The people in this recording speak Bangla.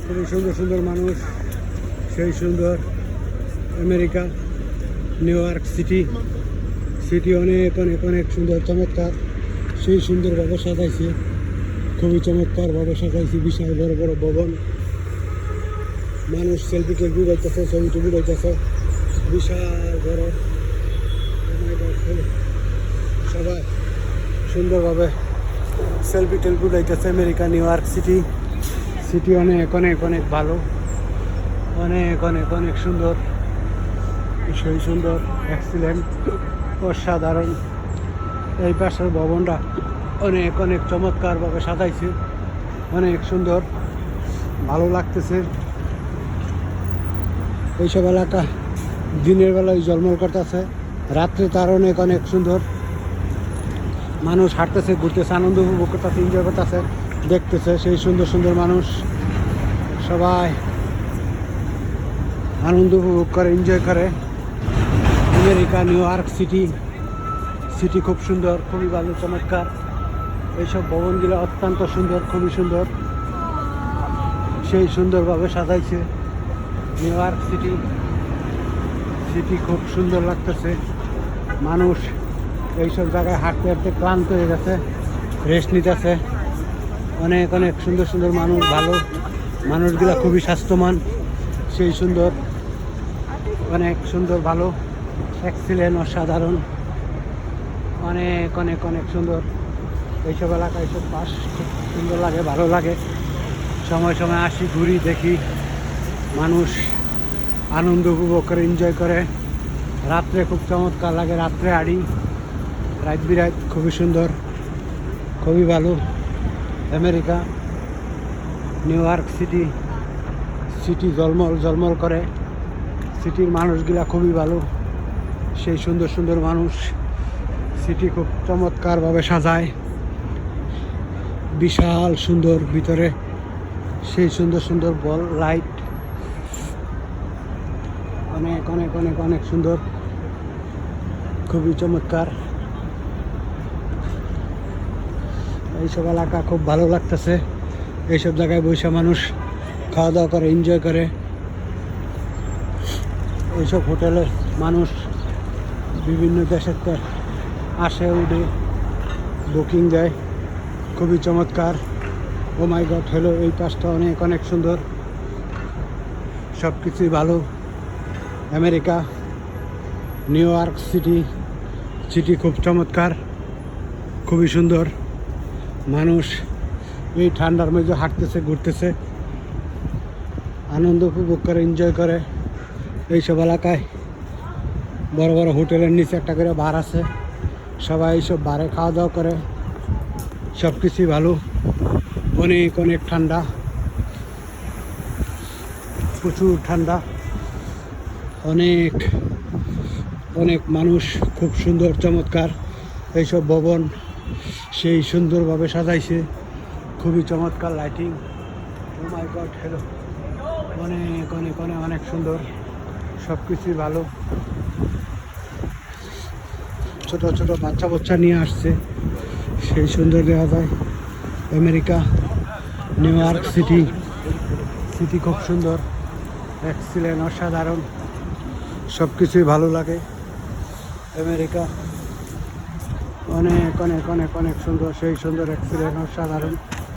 খুবই সুন্দর সুন্দর মানুষ, সেই সুন্দর America New York City. City অনেক অনেক অনেক সুন্দর চমৎকার, সেই সুন্দরভাবে সাজাইছে, খুবই চমৎকারভাবে সাজাইছে। বিশাল বড় বড় ভবন, মানুষ সেলফি টেলফি উঠাইতেছে, ছবি টবি উঠাইতেছে, বিশাল বড়। সবাই সুন্দরভাবে সেলফি টেলফি উঠাইতেছে। America New York City. City অনেক অনেক অনেক ভালো, অনেক অনেক অনেক সুন্দর, সেই সুন্দর, এক্সিলেন্ট, অসাধারণ। এই পাশের ভবনটা অনেক অনেক চমৎকারভাবে সাজাইছে, অনেক সুন্দর, ভালো লাগতেছে। এইসব এলাকা দিনের বেলায় ঝলমল করতেছে, রাত্রে তার অনেক অনেক সুন্দর। মানুষ হাঁটতেছে, ঘুরতেছে, আনন্দ উপভোগ করতেছে, এনজয় করতেছে, দেখতেছে। সেই সুন্দর সুন্দর মানুষ সবাই আনন্দ উপভোগ করে, এনজয় করে। America New York City. City খুব সুন্দর, খুবই ভালো, চমৎকার। এইসব ভবনগুলো অত্যন্ত সুন্দর, খুবই সুন্দর, সেই সুন্দরভাবে সাজাইছে নিউ ইয়র্ক সিটি। সিটি খুব সুন্দর লাগতেছে। মানুষ এইসব জায়গায় হাঁটতে হাঁটতে ক্লান্ত হয়ে গেছে, রেস্ট নিতেছে। অনেক অনেক সুন্দর সুন্দর মানুষ, ভালো মানুষগুলা, খুবই স্বাস্থ্যবান, সেই সুন্দর, অনেক সুন্দর, ভালো, এক্সিলেন্ট, অসাধারণ, অনেক অনেক অনেক সুন্দর। এইসব এলাকা, এইসব পাশ খুব সুন্দর লাগে, ভালো লাগে। সময় সময় আসি, ঘুরি, দেখি, মানুষ আনন্দ উপভোগ করে, এনজয় করে। রাত্রে খুব চমৎকার লাগে, রাত্রে আড়ি, রাত বিরাত খুবই সুন্দর, খুবই ভালো। America New York City. City জলমল জলমল করে, সিটির মানুষগুলা খুবই ভালো, সেই সুন্দর সুন্দর মানুষ। সিটি খুব চমৎকারভাবে সাজায়, বিশাল সুন্দর, ভিতরে সেই সুন্দর সুন্দর বল লাইট, অনেক অনেক অনেক অনেক সুন্দর, খুবই চমৎকার। এইসব এলাকা খুব ভালো লাগতেছে। এইসব জায়গায় বসে মানুষ খাওয়া দাওয়া করে, এনজয় করে। এইসব হোটেলে মানুষ বিভিন্ন দেশের আসে, উঠে, বুকিং দেয়, খুবই চমৎকার। ও মাই গড, হলো এই পাশটা অনেক অনেক সুন্দর, সব কিছুই ভালো। America New York City. City খুব চমৎকার, খুবই সুন্দর। মানুষ এই ঠান্ডার মধ্যে হাঁটতেছে, ঘুরতেছে, আনন্দ উপভোগ করে, এনজয় করে। এইসব এলাকায় বড় বড় হোটেলের নিচে একটা করে বার আছে, সবাই এইসব বারে খাওয়া দাওয়া করে, সব কিছুই ভালো। অনেক অনেক ঠান্ডা, প্রচুর ঠান্ডা, অনেক অনেক মানুষ, খুব সুন্দর, চমৎকার। এইসব ভবন সেই সুন্দরভাবে সাজাইছে, খুবই চমৎকার, লাইটিং। ও মাই গড, হ্যালো, অনেক অনেক অনেক অনেক সুন্দর, সব কিছুই ভালো। ছোট ছোট বাচ্চা বাচ্চা নিয়ে আসছে, সেই সুন্দর দেওয়া যায়। America New York City. City খুব সুন্দর, এক্সিলেন্ট, অসাধারণ, সব কিছুই ভালো লাগে। আমেরিকা অনেক অনেক অনেক অনেক সুন্দর, সেই সুন্দর, এক্সিলেন্ট, অসাধারণ।